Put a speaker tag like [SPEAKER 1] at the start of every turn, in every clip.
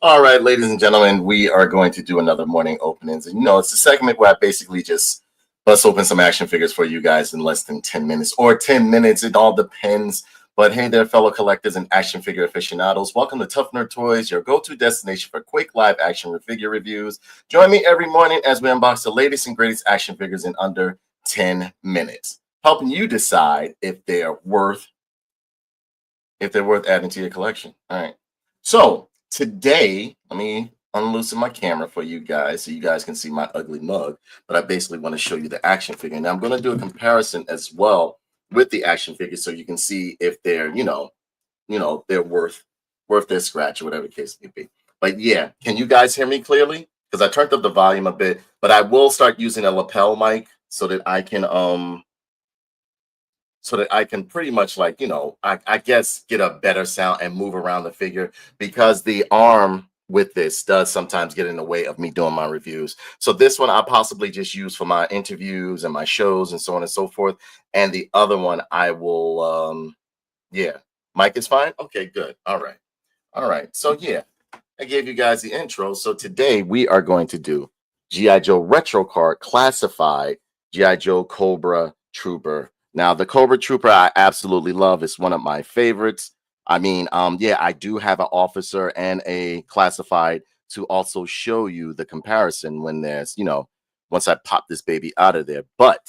[SPEAKER 1] All right, ladies and gentlemen, we are going to do another morning openings. And it's a segment where I basically just bust open some action figures for you guys in less than 10 minutes or 10 minutes. It all depends. But hey there, fellow collectors and action figure aficionados. Welcome to Tough Nerd Toys, your go-to destination for quick live action figure reviews. Join me every morning as we unbox the latest and greatest action figures in under 10 minutes, helping you decide if they're worth adding to your collection. All right. So today, let me unloosen my camera for you guys so you guys can see my ugly mug. But I basically want to show you the action figure. Now I'm going to do a comparison as well with the action figure so you can see if they're, they're worth their scratch or whatever the case may be. But yeah, can you guys hear me clearly? Because I turned up the volume a bit, but I will start using a lapel mic so that I can pretty much I guess get a better sound and move around the figure, because the arm with this does sometimes get in the way of me doing my reviews. So this one I'll possibly just use for my interviews and my shows and so on and so forth. And the other one I will, yeah, mic is fine. Okay, good. All right. So yeah, I gave you guys the intro. So today we are going to do G.I. Joe retro card classified G.I. Joe Cobra Trooper. Now, the Cobra Trooper I absolutely love. It's one of my favorites. I mean, yeah, I do have an officer and a classified to also show you the comparison when there's, once I pop this baby out of there. But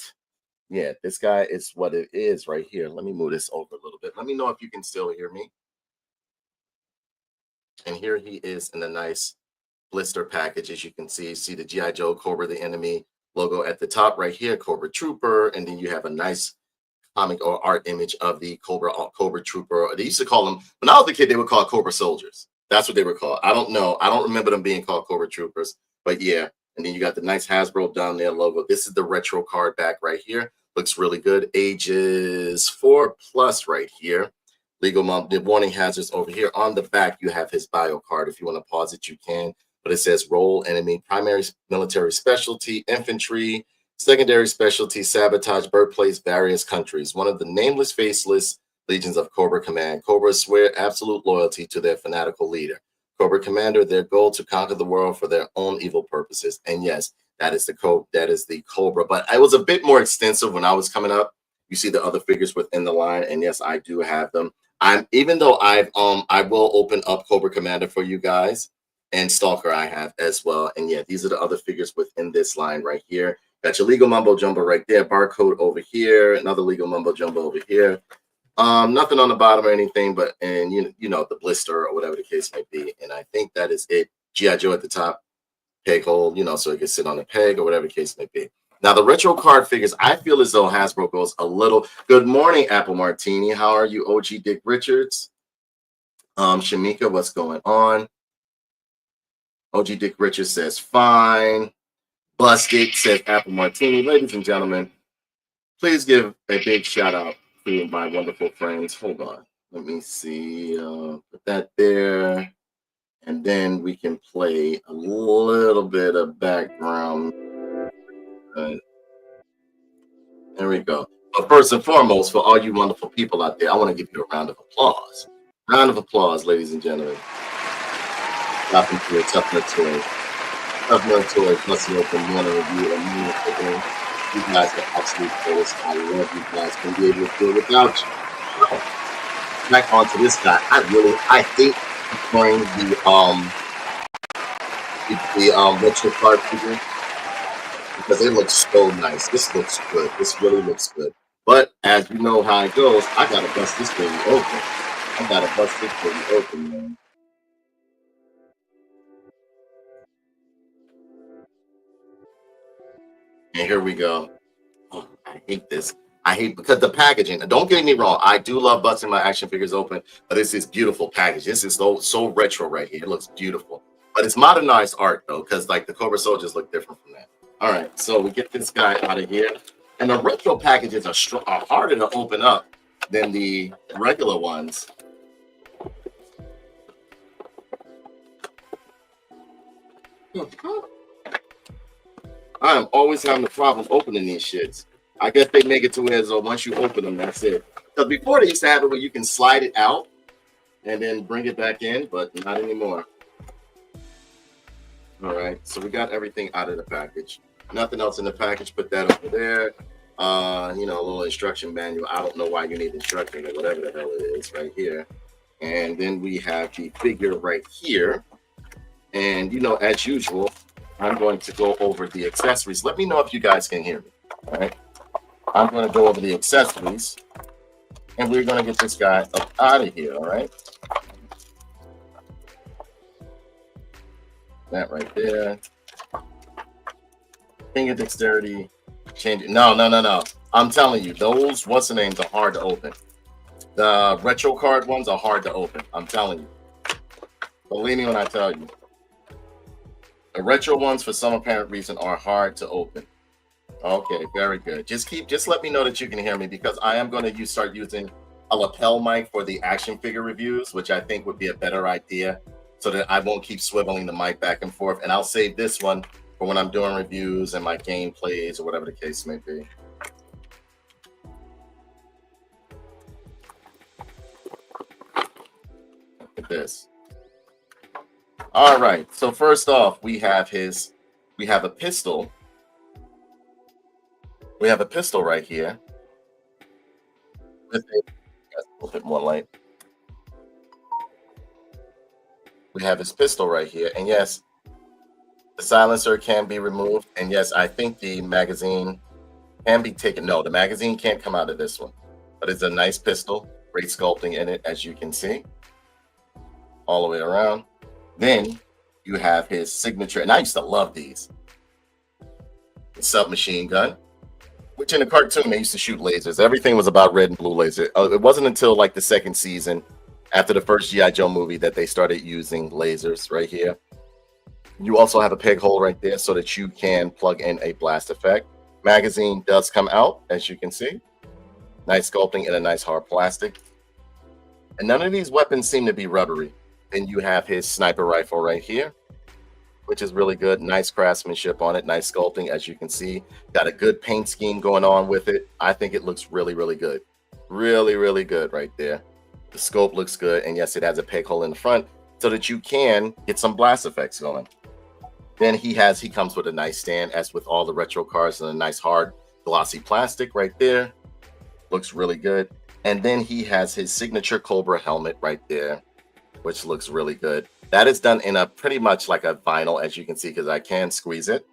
[SPEAKER 1] yeah, this guy is what it is right here. Let me move this over a little bit. Let me know if you can still hear me. And here he is in a nice blister package. As you can see the G.I. Joe Cobra the Enemy logo at the top right here, Cobra Trooper. And then you have a nice comic or art image of the Cobra Trooper. They used to call them, when I was a kid, they would call Cobra Soldiers. That's what they were called. I don't know. I don't remember them being called Cobra Troopers, but yeah. And then you got the nice Hasbro down there logo. This is the retro card back right here. Looks really good. Ages 4+ right here. Legal mom, the warning hazards over here. On the back, you have his bio card. If you want to pause it, you can. But it says role, enemy, primary military specialty, infantry, secondary specialty, sabotage, birthplace, various countries. One of the nameless, faceless legions of Cobra Command. Cobras swear absolute loyalty to their fanatical leader. Cobra Commander, their goal to conquer the world for their own evil purposes. And yes, that is the Cobra. But it was a bit more extensive when I was coming up. You see the other figures within the line, and yes, I do have them. I will open up Cobra Commander for you guys, and Stalker I have as well. And yeah, these are the other figures within this line right here. Got your legal mumbo jumbo right there, barcode over here, another legal mumbo jumbo over here. Nothing on the bottom or anything, but the blister or whatever the case may be. And I think that is it. G.I. Joe at the top, peg hole, so it can sit on a peg or whatever the case may be. Now the retro card figures, I feel as though Hasbro goes a little. Good morning, Apple Martini. How are you, OG Dick Richards? Shamika, what's going on? OG Dick Richards says fine. Busted says Apple Martini. Ladies and gentlemen, please give a big shout out to my wonderful friends. Hold on. Let me see. Put that there. And then we can play a little bit of background. There we go. But first and foremost, for all you wonderful people out there, I want to give you a round of applause. Round of applause, ladies and gentlemen. Stop into it, Tough Nerd Toys. Tough Nerd Toys, let's open one review and me. You guys are absolute coolest. I love you guys. Can be able to do it without you. Oh. Back onto this guy. I hate playing the retro card figure because they look so nice. This looks good. This really looks good. But as you know how it goes, I gotta bust this baby open. Man. And here we go. Oh, I hate this. Because the packaging. Don't get me wrong. I do love busting my action figures open, but this is beautiful package. This is so retro right here. It looks beautiful. But it's modernized art though, because like the Cobra Soldiers look different from that. All right, so we get this guy out of here. And the retro packages are harder to open up than the regular ones. I'm always having a problem opening these shits. I guess they make it to where so once you open them, that's it. Because before they used to have it where you can slide it out and then bring it back in, but not anymore. All right, so we got everything out of the package. Nothing else in the package. Put that over there. You know, a little instruction manual. I don't know why you need instruction or whatever the hell it is right here. And then we have the figure right here. And you know, as usual, I'm going to go over the accessories. Let me know if you guys can hear me. All right. I'm going to go over the accessories, and we're going to get this guy up out of here. All right. That right there. Finger dexterity. Change it. No. I'm telling you, those what's the names are hard to open. The retro card ones are hard to open. I'm telling you. Believe me when I tell you. The retro ones, for some apparent reason, are hard to open. Okay, very good. Just let me know that you can hear me, because I am going to start using a lapel mic for the action figure reviews, which I think would be a better idea, so that I won't keep swiveling the mic back and forth. And I'll save this one for when I'm doing reviews and my gameplays or whatever the case may be. Look at this. All right. So first off, we have a pistol. We have a pistol right here. With a little bit more light. We have his pistol right here. And yes, the silencer can be removed. And yes, I think the magazine can be taken. No, the magazine can't come out of this one. But it's a nice pistol. Great sculpting in it, as you can see. All the way around. Then you have his signature. And I used to love these. The submachine gun. Which in the cartoon, they used to shoot lasers. Everything was about red and blue laser. It wasn't until like the second season, after the first G.I. Joe movie, that they started using lasers right here. You also have a peg hole right there so that you can plug in a blast effect. Magazine does come out, as you can see. Nice sculpting in a nice hard plastic. And none of these weapons seem to be rubbery. Then you have his sniper rifle right here, which is really good. Nice craftsmanship on it. Nice sculpting, as you can see. Got a good paint scheme going on with it. I think it looks really, really good. Really, really good right there. The scope looks good. And yes, it has a peg hole in the front so that you can get some blast effects going. Then he comes with a nice stand, as with all the retro cars, and a nice hard glossy plastic right there. Looks really good. And then he has his signature Cobra helmet right there, which looks really good. That is done in a pretty much like a vinyl, as you can see, because I can squeeze it.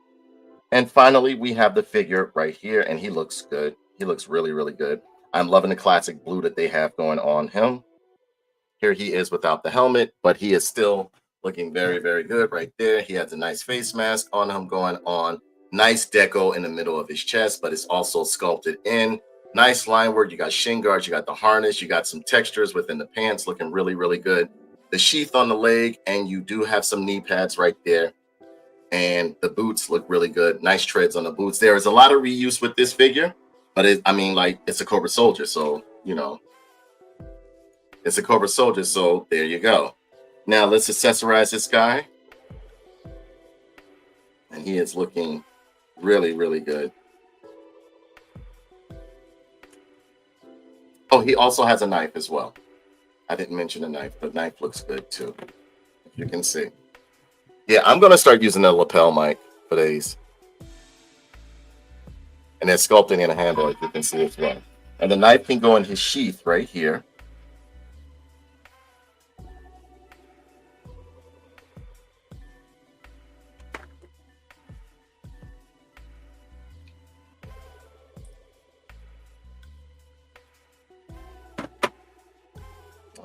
[SPEAKER 1] And finally, we have the figure right here, and he looks good. He looks really, really good. I'm loving the classic blue that they have going on him. Here he is without the helmet, but he is still looking very, very good right there. He has a nice face mask on him going on. Nice deco in the middle of his chest, but it's also sculpted in. Nice line work. You got shin guards, you got the harness, you got some textures within the pants, looking really, really good. The sheath on the leg, and you do have some knee pads right there. And the boots look really good. Nice treads on the boots. There is a lot of reuse with this figure, but it's a Cobra Soldier, so you know, it's a Cobra Soldier, so there you go. Now let's accessorize this guy. And he is looking really, really good. Oh, he also has a knife as well. I didn't mention the knife, but knife looks good too, as you can see. Yeah, I'm going to start using the lapel mic for these. And they're sculpting in a handle, as you can see as well. And the knife can go in his sheath right here.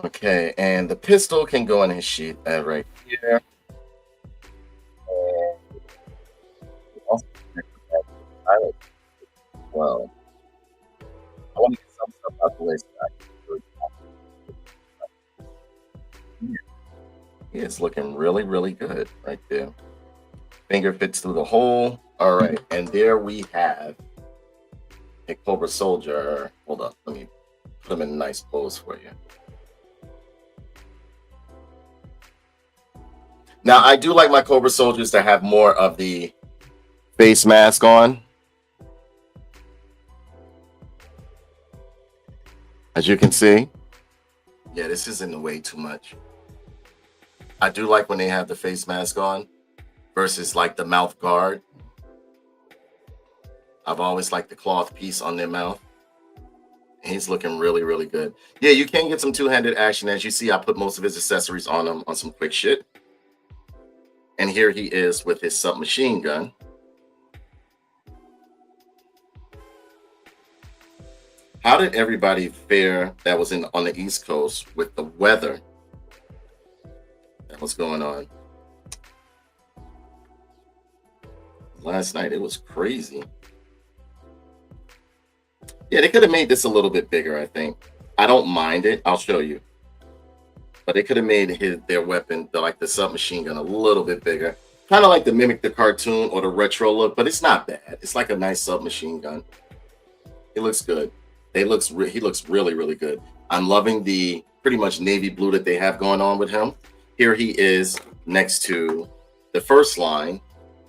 [SPEAKER 1] Okay, and the pistol can go in his sheath right here. Well, I want to get some stuff out the way. He is looking really, really good right there. Finger fits through the hole. All right, and there we have a Cobra Soldier. Hold up, let me put him in a nice pose for you. Now, I do like my Cobra Soldiers to have more of the face mask on. As you can see. Yeah, this is in the way too much. I do like when they have the face mask on versus like the mouth guard. I've always liked the cloth piece on their mouth. He's looking really, really good. Yeah, you can get some two-handed action. As you see, I put most of his accessories on him on some quick shit. And here he is with his submachine gun. How did everybody fare that was on the East Coast with the weather that was going on? Last night, it was crazy. Yeah, they could have made this a little bit bigger, I think. I don't mind it. I'll show you. But they could have made their weapon, like the submachine gun, a little bit bigger. Kind of like to mimic the cartoon or the retro look, but it's not bad. It's like a nice submachine gun. It looks good. He looks really, really good. I'm loving the pretty much navy blue that they have going on with him. Here he is next to the first line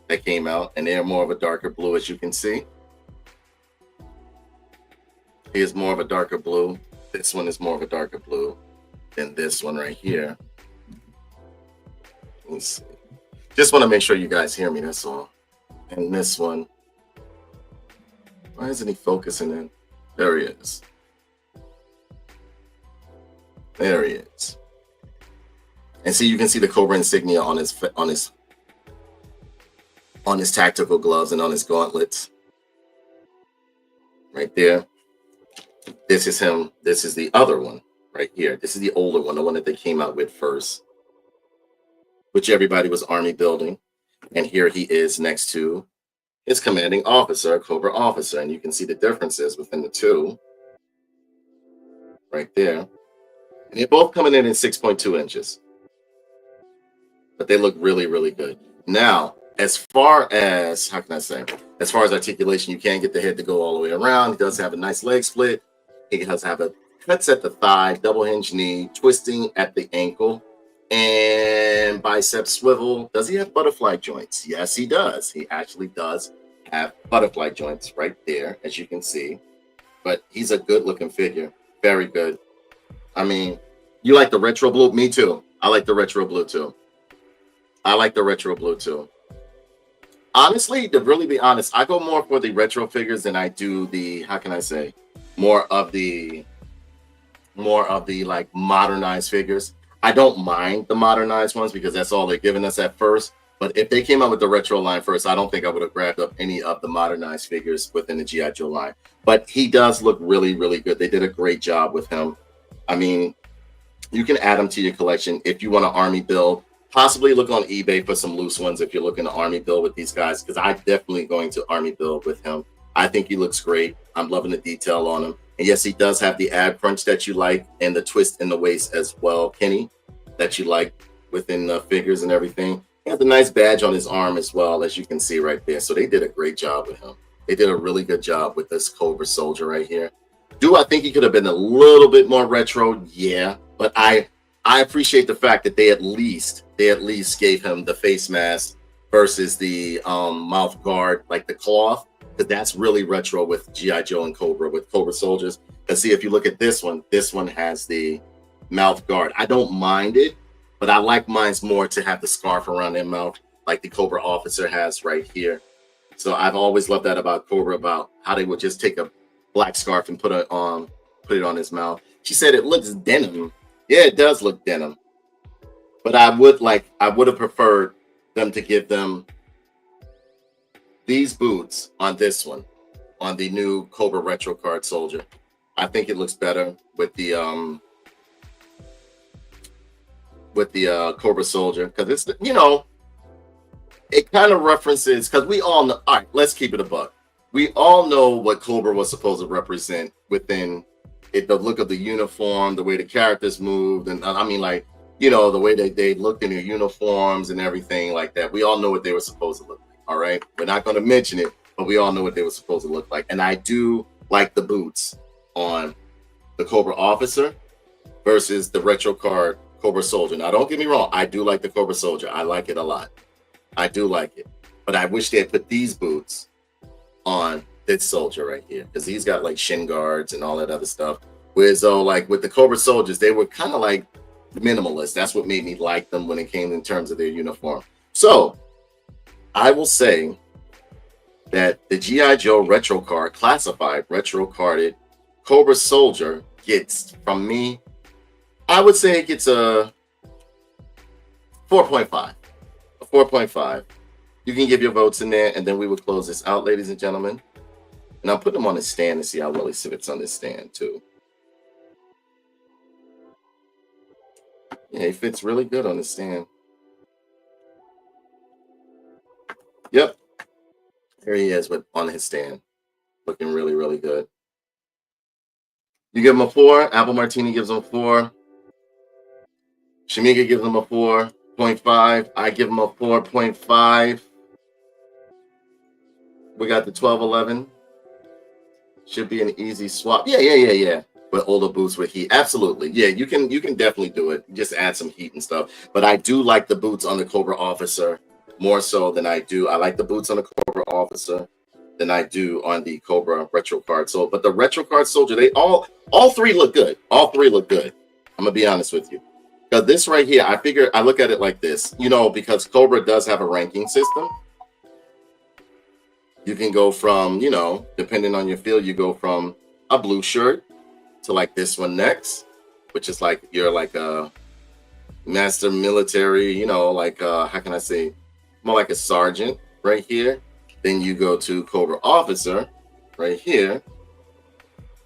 [SPEAKER 1] that came out, and they're more of a darker blue, as you can see. He is more of a darker blue. This one is more of a darker blue than this one right here. Let me see. Just want to make sure you guys hear me, that's all. And this one, why isn't he focusing in? There he is. There he is. And see, you can see the Cobra insignia on his tactical gloves and on his gauntlets. Right there. This is him. This is the other one right here. This is the older one, the one that they came out with first, which everybody was army building. And here he is next to his commanding officer, Cobra officer. And you can see the differences within the two right there. And they're both coming in 6.2 inches. But they look really, really good. Now, as far as, how can I say, as far as articulation, you can get the head to go all the way around. He does have a nice leg split. He does have a cuts at the thigh, double hinge knee, twisting at the ankle, and bicep swivel. Does he have butterfly joints? Yes, he does. He actually does have butterfly joints right there, as you can see. But he's a good looking figure. Very good. I mean, you like the retro blue? Me too. I like the retro blue too. I like the retro blue too. Honestly, to really be honest, I go more for the retro figures than I do the, how can I say, more of the like modernized figures. I don't mind the modernized ones because that's all they're giving us at first. But if they came out with the retro line first, I don't think I would have grabbed up any of the modernized figures within the G.I. Joe line. But he does look really, really good. They did a great job with him. I mean, you can add him to your collection if you want an army build. Possibly look on eBay for some loose ones if you're looking to army build with these guys, because I'm definitely going to army build with him. I think he looks great. I'm loving the detail on him. And yes, he does have the ab crunch that you like and the twist in the waist as well, Kenny, that you like within the figures and everything. He has a nice badge on his arm as well, as you can see right there. So they did a great job with him. They did a really good job with this Cobra soldier right here. Do I think he could have been a little bit more retro? Yeah, but I appreciate the fact that they at least gave him the face mask versus the mouth guard, like the cloth, because that's really retro with G.I. Joe and Cobra, with Cobra soldiers. And see, if you look at this one has the mouth guard. I don't mind it, but I like mine's more to have the scarf around their mouth, like the Cobra officer has right here. So I've always loved that about Cobra, about how they would just take a black scarf and put it on his mouth. She said it looks denim. Yeah, it does look denim. But I would have preferred them to give them these boots on this one, on the new Cobra Retro Card Soldier. I think it looks better with the Cobra Soldier, because it's, you know, it kind of references, because we all know, all right, let's keep it a buck. We all know what Cobra was supposed to represent within it, the look of the uniform, the way the characters moved, and I mean, like, you know, the way they looked in their uniforms and everything like that. We all know what they were supposed to look like, all right? We're not going to mention it, but we all know what they were supposed to look like. And I do like the boots on the Cobra Officer versus the Retro Card Cobra Soldier. Now, don't get me wrong. I do like the Cobra Soldier. I like it a lot. I do like it. But I wish they had put these boots on this soldier right here, because he's got like shin guards and all that other stuff. Whereas though, like with the Cobra Soldiers, they were kind of like minimalist. That's what made me like them when it came in terms of their uniform. So I will say that the G.I. Joe retro card, classified retro carded Cobra Soldier gets from me, I would say it gets a 4.5. A 4.5. You can give your votes in there, and then we will close this out, ladies and gentlemen. And I'll put them on the stand and see how well it fits on this stand, too. Yeah, it fits really good on the stand. Yep. There he is on his stand. Looking really, really good. You give him a 4. Apple Martini gives him a 4. Shamika gives him a 4.5. I give him a 4.5. We got the 1211. Should be an easy swap. Yeah. With older boots with heat. Absolutely. Yeah, you can definitely do it. Just add some heat and stuff. But I do like the boots on the Cobra Officer more so than I do. I like the boots on the Cobra Officer than I do on the Cobra Retro Card. So, but the Retro Card Soldier, they all three look good. All three look good. I'm gonna be honest with you. Because this right here, I look at it like this, because Cobra does have a ranking system. You can go from, depending on your field, you go from a blue shirt to like this one next, which is like you're like a master military, like how can I say, more like a sergeant right here. Then you go to Cobra Officer right here.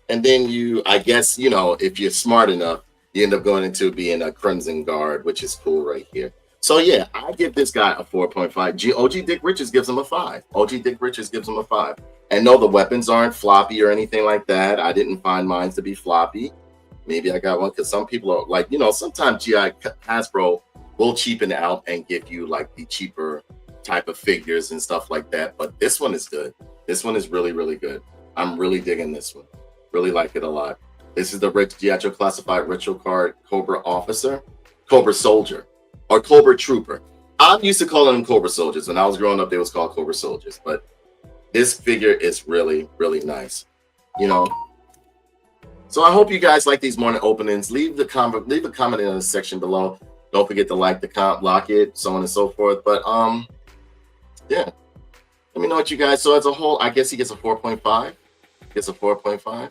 [SPEAKER 1] And then I guess, if you're smart enough, you end up going into being a Crimson Guard, which is cool right here. So yeah, I give this guy a 4.5. OG Dick Richards gives him a 5. OG Dick Richards gives him a 5. And no, the weapons aren't floppy or anything like that. I didn't find mine to be floppy. Maybe I got one because some people are like, sometimes Hasbro will cheapen out and give you like the cheaper type of figures and stuff like that. But this one is good. This one is really, really good. I'm really digging this one. Really like it a lot. This is the G.I.Joe Classified Retro Card Cobra Officer, Cobra Soldier, or Cobra Trooper. I'm used to calling them Cobra Soldiers. When I was growing up, they was called Cobra Soldiers. But this figure is really, really nice. So I hope you guys like these morning openings. Leave a comment in the section below. Don't forget to like the lock it, so on and so forth. But yeah. Let me know what you guys. So as a whole, I guess he gets a 4.5. Gets a 4.5.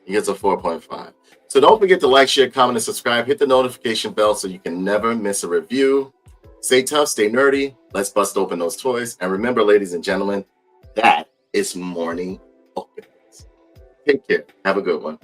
[SPEAKER 1] He gets a 4.5. So don't forget to like, share, comment, and subscribe. Hit the notification bell so you can never miss a review. Stay tough, stay nerdy. Let's bust open those toys. And remember, ladies and gentlemen, that is morning openings. Take care. Have a good one.